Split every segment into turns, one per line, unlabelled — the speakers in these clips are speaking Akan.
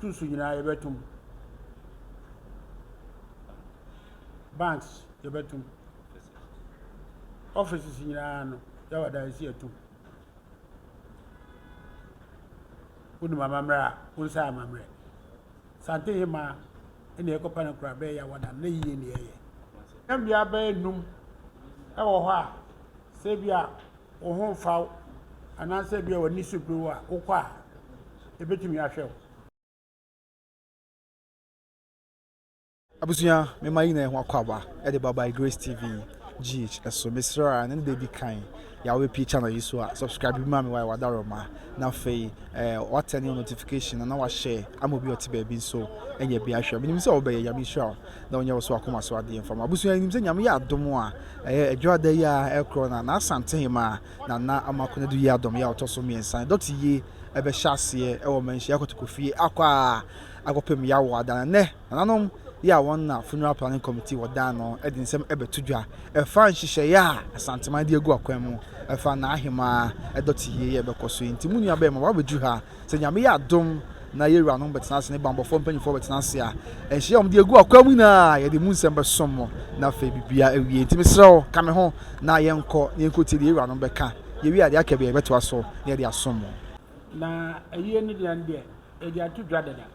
schools nyina yebetum banks yebetum offices nyina no yawada isi etum unu mama mra unsa mamre Asantehemaa ene ekopa na kura be yawada na yiye ne yeye embia ba enum ewo ho a se bia wo ho fa ana se bia wani supru a wokwa ebetumi ahwe
abusuya me mayi na ho akwaba e de baba Grace TV GH so Mr. and the big kind ya we p channel yiso a subscribe bi ma me why wadaroma na fei what turn on notification na wa share amobi oti ba bi so enye bi ahwe binim se obey ya bi sure na onye so akoma so ade inform abusuya nim se nyame ya adom a adwada ya ekro na Asantehemaa na amakona du ya adom ya otoso miensan Doteyie ebe hyase e wo manhia akotokofie akwa agopem ya wo adana ne Nanonom ya one funeral planning committee wadano edin sem ebetudwa e fa nhihye ya Asanteman de egu akwan mu e fa na ahema Doteyie ye bekoso nti munu ya be ma wabedu ha se nyame ya adom na yewura no betena se ne bambofo mpanyifo betena se a ehye om de egu akwan mu na ye de mu nsem besom na fa bibia ewie nti mesrew ka me ho na yenko ti de yewura no beka yewi ade akabe beto aso ne de asom
na ayi ne de ande e de atudwa dada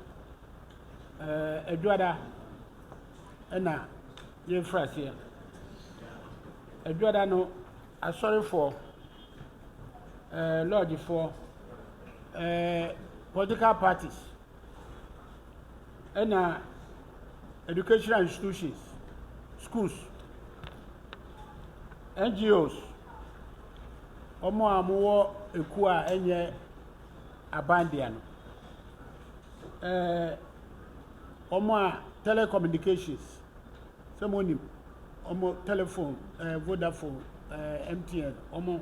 edwada ena ye frase edwada no asori for lodge for political parties ena educational institutions schools NGOs omo amuwo eku a enye abandia no omo telecommunications someone omo telephone Vodafone MTN omo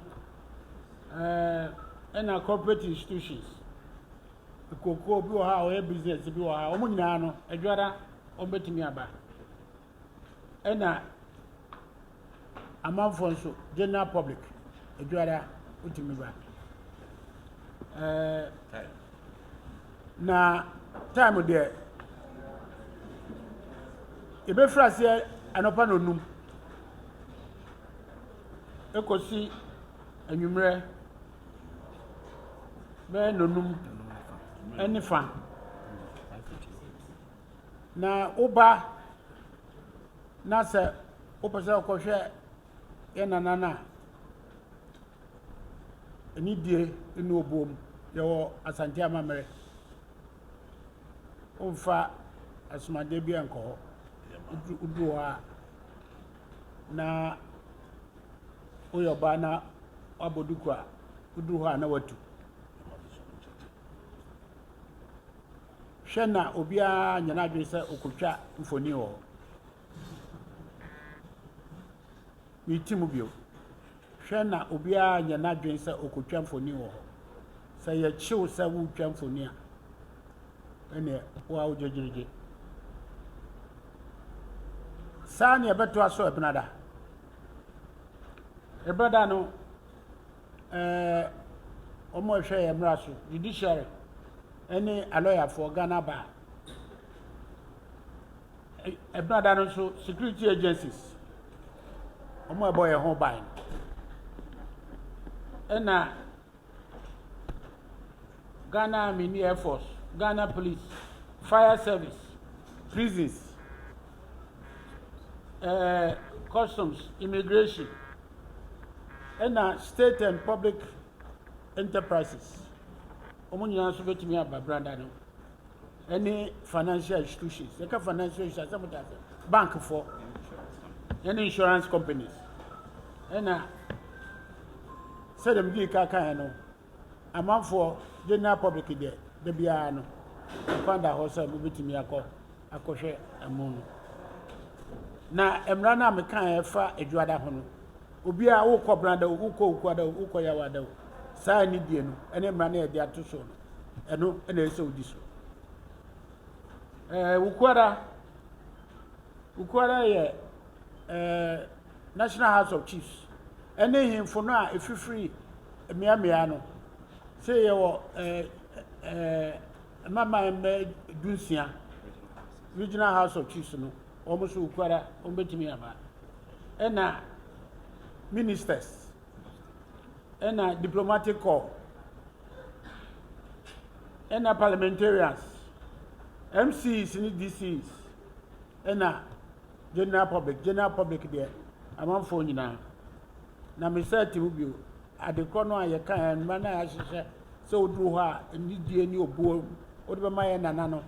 and corporate institutions koko bi ha o business bi ha omo nyina no adwara ombetimi aba ena amanfo nso general public adwara utimi ba na time there ebe frase anopa no num ekosi anwumre be no num eni fa na oba na se opese ko hwe ye nanana eni die enu obom ye wo Asantehemaa mere onfa asumade bi enko uduwa na oyoba na abodukwa uduwa na watu hwena obia nyana adwe se okotwa mfoni ho mitimu bio hwena obia nyana adwe se okotwa mfoni ho se ye chiw se wu twa mfoni a ene wa ojojirije sani ebeto aso ebnada ebrada no omo hwe emraso judiciary any a lawyer for Ghana bar ebrada no so security agencies omo eboy ho ban ena Ghana Army Air Force, Ghana Police, Fire Service, prisons, customs, immigration, and state and public enterprises. Omunya so betimi aba branda no. Any financial institutions, like financial institutions, bank for, any insurance companies, and said them give kaka no. Amount for general public there, the biano, find a horse and move it to me. I share a moon. Now, Emrana Mekan fa a Juada Hono. Ubia Oko Branda, Uko Quada, Uko Yawado, Sai Nidian, and Emrana, they are too soon. And no, and they so this. Ukwada, National House of Chiefs. And then him for now, if you free, Miamiano. Say your mama me dunsia regional house of chiefs no almost ukwara ombetimi aba ena ministers ena diplomatic corps ena parliamentarians MCs ni DCs ena general public there amanfo nyina na me say ti bio adekọ no ayeka en ma na ahyehyɛ sɛ oduru hɔ a nidie ni obuo odi be maye nana no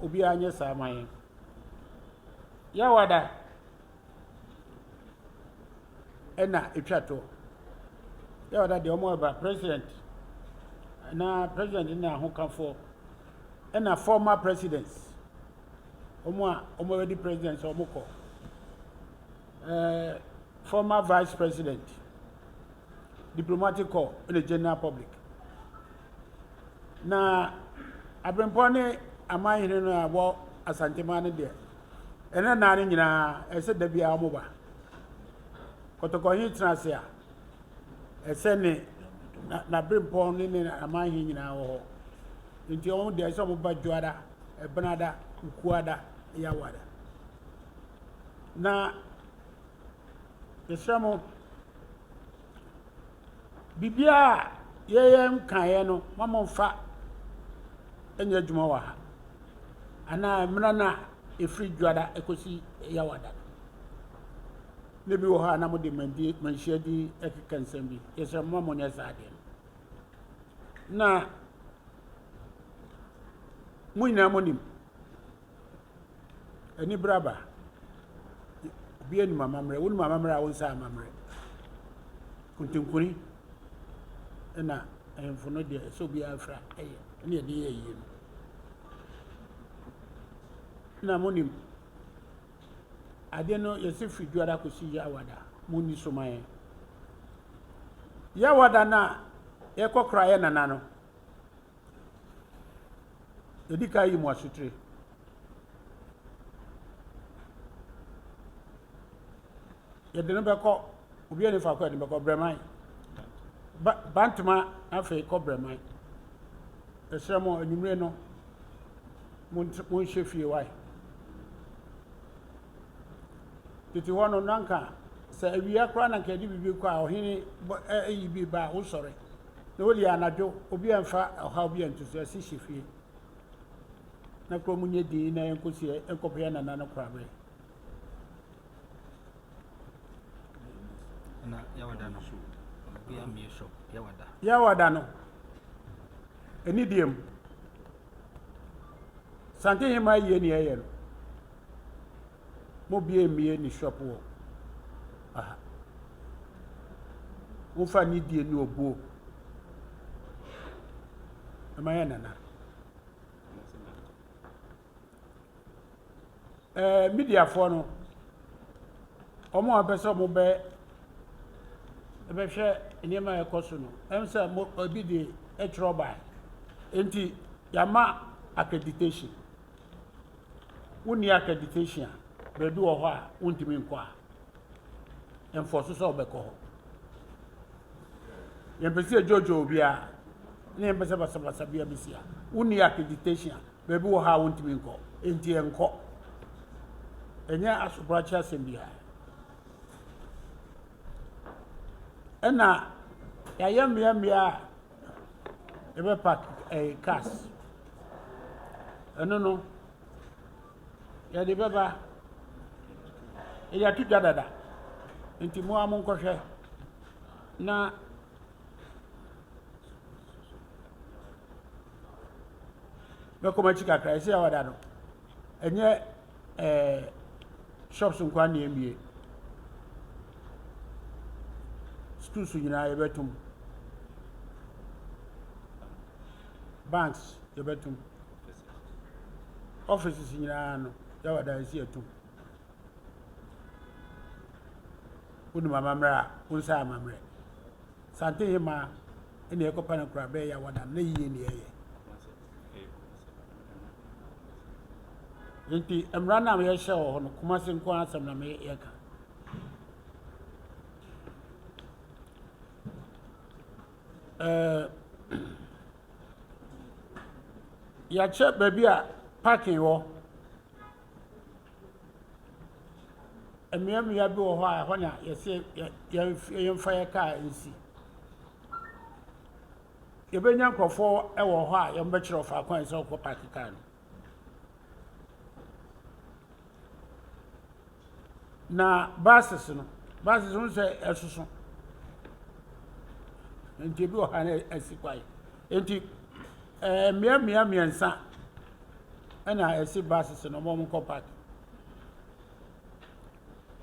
obi anye saa maye ya wada ena etwato ya wada de omo ba president na president na ahokafo ena former presidents omo already presidents omo ko former vice president diplomatic corps in the general public na abrempone amahene no abo Asanteman ne de ena na ne nyina ese da bia omo ba kotokohi transe a ese ne na brempone ne amahene nyina wo nti omo de ese omo ba juada ebenada ukuada ya wada na yesamo bibia yeyem kaye no mamomfa enye adwuma wa ha ana mra na efri dwada ekosi yawada ne bi wo ha na mo de manhia di ekekansam bi yesamo mamonya zaade na muina monim ani braba bi eni mamamre wonu mamamre a wonsa mamamre kuntinkuni ena enfo de so bi afra eye ne de yeye na monim ade no yesi fidwara kosi yawada muni somaye yawada na ekokra ye nana no edika yi mo asutre yedene beko obi ene fa ko yedene beko breman bantuma afi ko breman esremo anwumre no mon chefie wai titi wono nanka sa awia kra na kedi bibi ko a ohini eyi bi ba wo sore na woli anadwo obi anfa ha obi antuso asi chefie na kro munye di na enkosi enkope na na krabe
na yawada no bia mi shop
yawada no eni diem Asantehema ye ni eye no mo bia mi ni shop wo aha wo fa ni die ni obuo amaya nana media for no omo apese omo be hwe enema ekoso no emsa mo obi de etroba enti yama accreditation woni accreditation be bi wo ho a wontimi nko a enforce so obeko ho yempese jojo obi a ne yempese basabasa bia bisia woni accreditation be bi wo ha wontimi nko enti enko enya asubracha asembia ena ya yemia ebe park cars eno no ya de baba ya tu dada enti mo amon ko hwe na be ko ma chika kra ese awada no enye shops nkwa na emie schools nyina yebetum banks yebetum offices nyina no yawada esi atum unu mamamra unsa amamre Asantehema ene ekopa na kura be yawada na yiye ne yeye enti emra na me yehye wo no kuma se nko asem na me yeka ya che baby a parking wo emiamia bi wo ho a honya yesi yemfa ye car nsi yebenya nkofo e wo ho a yembekire ofa kwan se okọ park car na buses no se esusu enti bi wo ha na esikwai enti mia miensa ana esi buses no mo ko park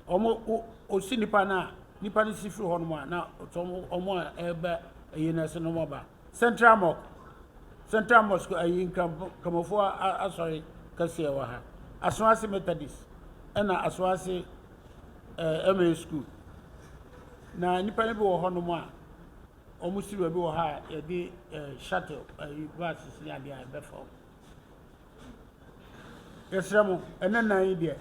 omo osi nipa ni sifu ho no ma na omo ebe eyinese no mo ba central mosque ayin kamofo asori kase wa ha aswase methodist ana aswase MA school na nipa ne bi wo ho no mo a omo si bi wo ha e di shuttle buses ni ade a be fo yesramo enana yi de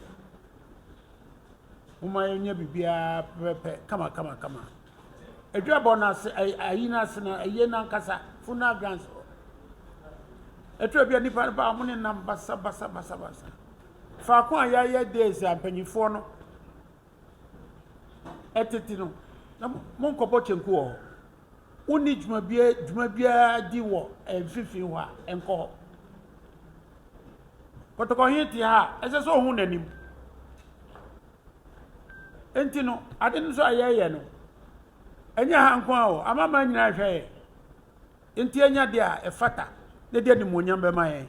uma yenye bibia pepe kama edwa bonus ayina sena ayena nkasa funa grants etwa bia nipa ba mo ne nam basa fa ko ayaye days ampanyifo no etiti no na mo nkopo chenku wo uni djuma bia di wo enfifi ho a enko kotoko hiti ha ese so hu nanim enti no ade no so ayeye no enya hankwa o amama nyina hwe enti enya de a efata de de nimonyam be maye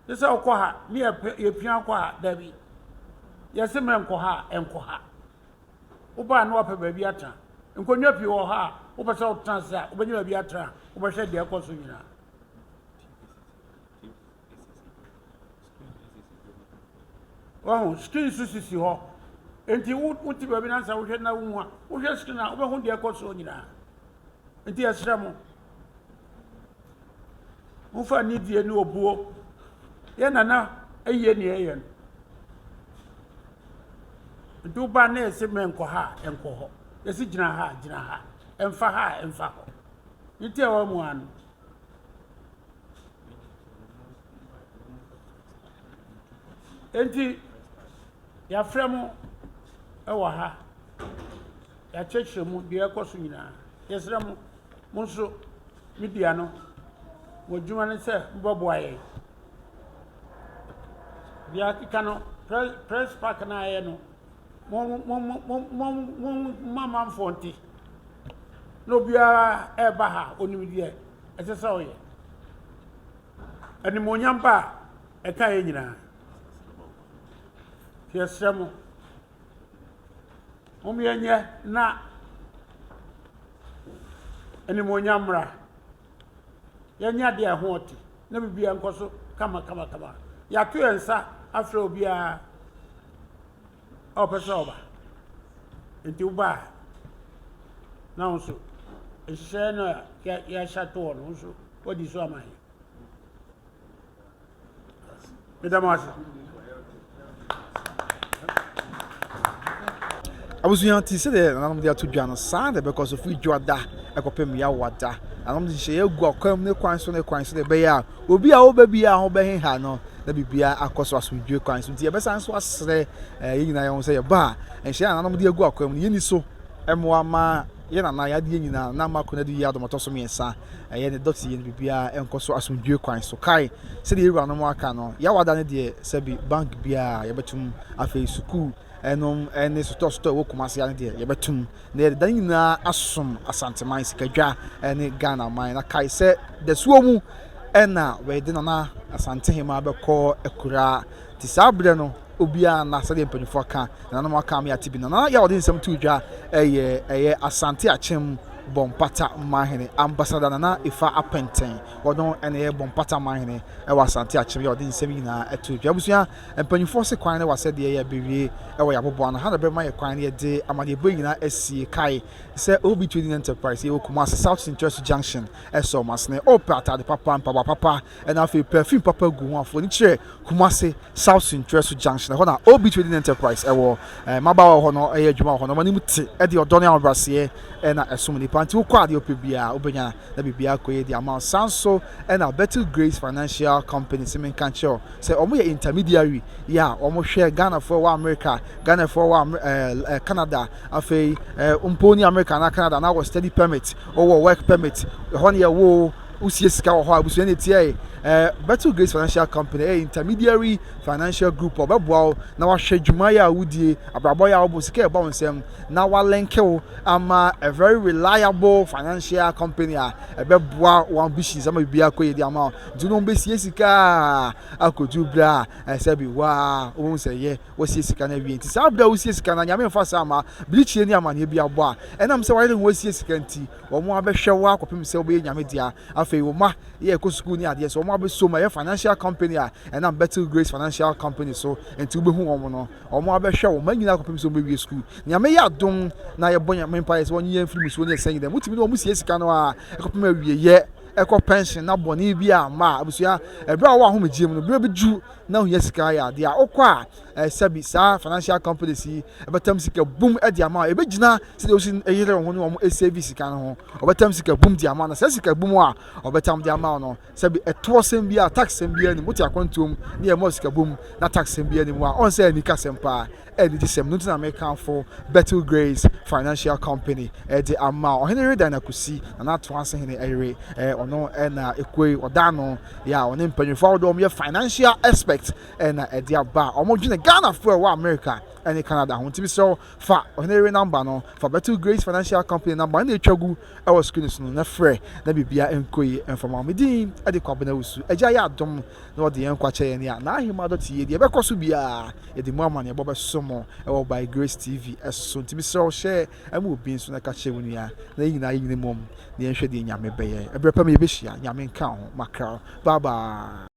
desa okọ ha ni yepia akọ ha dabi yese me nkọ ha enko ha uba no opa baabi atra nkonwa pi wo ha upese utransa ubenya baabi atra ubehwe de ekoso nyina screen sisi ho enti wuti baabi na nsa wohwe na wu a wohwe screen a obehu de ekoso nyina enti esremo mufa ni die ni obuo ye nana eye ni eye ndu ba na ese menko ha enko ho esi gina ha emfa ho nti e wa mu anu enti ya fremu ewa ha ya chechire mu de ekoso nyina yesremu munso media no wodwuma ne se mboboaye bia kika no press park na aye no mama fonti no bia eba ha onimdie esese oye animonyam ba eka ye nyina yesremu omienye na animonyam ra yenya de ehoti na bibia nkoso kama ya to ensa afre obia opese oba enti uba na unso ehye no ya shato no unso odi so amai medamasi
abusuyanti se de nanom de atodwa no saa de because of we dwada ekopem ya wada nanom de hye egu akwam ne kwan so de be ya obi a wo ba bia ho be ha no na bibia akoso asudwe kwan so nti ebesan so asre yina ye se ye ba enhye nanom de egu akwam ye ni so emwa ma ye na ya de nyina na ma kona de ya do motoso miensa ye ne Doteyie ne bibia enkoso asudwe kwan so kai se de yeru anom aka no ya wada ne de se bi bank bia ye betum afei school enom ene soto wo kumase ya ne de ye betum na de nyina asom Asanteman sikadwa ene Ghana man na kai se de suo mu ena we de na Asantehemaa beko ekura ti sabre no obia na sade mpanifo aka na no aka me atibi na ya wode nsem tudwa eye Asante achem bompata mahene ambassador na ifa apenten wodon ene bompata mahene e wa Asante achem ya wode nsem nyina etudwa abusia mpanifo se kwan ne wasade ye bewie e wa yabobo na ha be ma ye kwan ne de amade bo nyina asie kai se obi trading enterprise ye Kumasi South Central Junction eso masne opata de papa and afi perfume papa gu ho afo ni kire Kumasi South Central Junction ho na obi trading enterprise e wo mabawa ho no e adwuma ho no mani muti e de odone abrase e na eso panti wo kwa de opebia obenya na bibia koye de amount sanso and a Better Grace Financial Company semen kancho say omo ye intermediary ya omo hwe Ghana for wa America Ghana for wa Canada afei umponi America na Canada na was study permit or work permit hon ye wo usie sika ho abusu ne tie Better Grace Financial Company intermediary financial group obeboa na wa hwe dwuma ya wudie abrabo ya obo sika e ba wonsem na wa lenkew ama a very reliable financial company a ebeboa one ambitions ama bibia koye di ama do no be sie sika akoju bra sabi wa won say ye wo sie sika na wie nti sa bra wo sie sika na nyame mfa sa ama blichie ni ama ne bia bo a enam se wa ile wo sie sika nti wo mo abehwe wo akopem se wo be nyame dia afei wo ma ye ko school ni ade so wo mo abeso ma ye financial company a enam Better Grace Financial Company so nti wo be hu wo no wo mo abehwe wo ma nyina akopem se wo be wie school nyame ya dom na ye bonya mempa se wonye film so ne sen dem mutimi no mu sie sika no a ekopem awie ye eko pension na boni bi a ma abusua ebra wo ahomegiem no bra beju na hu sika ya de a okwa sabi sa financial company si ebetam sika boom e de ama ebegina se de osin eyire ho no mo service sika no ho obetam sika boom de ama na se sika boom a obetam de ama no sabi eto sem bi a tax sem bi ani muti akwantum na e mo sika boom na tax sem bi ani mu a on say ni kasempa and it is some nothing American for Better Grace Financial Company the amount Henry Danakusi and that Asantehene ere ono na ekwe odano ya ono mpanyefo do me financial aspect and the aba omo dwene Ghana for wa America and Canada ho tibi so fa Henry number no for Better Grace Financial Company number na etwagu e was screen so na frɛ na bibia enkoyi informa me din e de kwabena usu agya ya adom na ode enkwa kye ne ya na ahima Doteyie de bekoso bia e de mu amane ebobe mo by Grace TV so to be so share and will be so na catch when ya na yina yini mom na yenhwe de nyame beye ebrepam ye behia nyame nka ho makra bye bye.